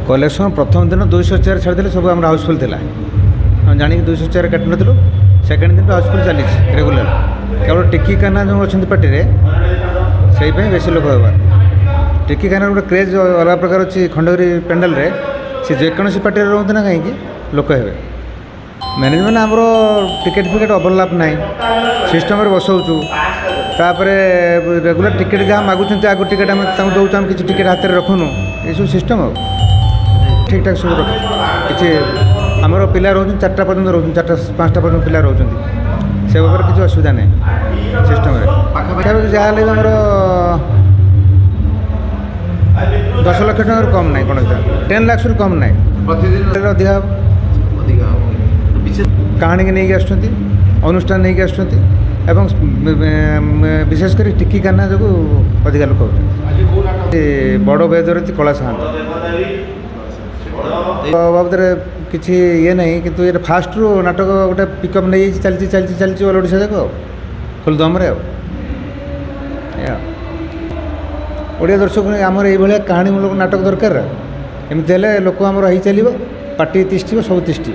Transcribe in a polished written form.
collection प्रथम दिन 200 chair छाड़ी सब आम हाउसफुल था जाणी 200 चेयर काटि नु सेकेंड दिन हाउसफुल चली रेगुलर केवल टिकी काना जो अच्छा पार्टी से बेस लोक होगा टिकी काना गोटे क्रेज अलग प्रकार अच्छी खंडगिरी पेंडाल रे सी जेकोसी पार्टी रोते ना कहीं लोक हे मैनेजमेंट आमर टिकेट फिकेट ओवरलैप ना सिस्टम बसाऊँ तापर रेगुलर टिकेट जहाँ मागुं आग टिकेट आम दौर किसी टिकेट हाथ में रखुनु ये सब सिस्टम हो ठीक ठाक सब रख कि आमर पिला रोच 4टा पर्यटन रोच 4टा 5टा पर्यटन पिला रोच से किसी असुविधा नहीं सिस्टम पाखापाखि जहाँ आमर 10 लाख टका कम ना कौन 10 लाख कम ना प्रतिदिन अधिका कहानी की नहीं आसुँच अनुष्ठान नहीं आसुँच एवं विशेषकर टिकी काना जो अधिका लोक होते बड़ बेदर कला साहत बाबद किसी ये नहीं कि ये फास्ट रू नाटक गोटे पिकअप नहीं चलती चलती चलती ऑल ओडिशा जाक फुल दम ओडिया दर्शक आमर ये कहानीमूलक नाटक दरकार एमती लोक आमर ही चलो पार्टी तिष्ठ सब तिष्ठ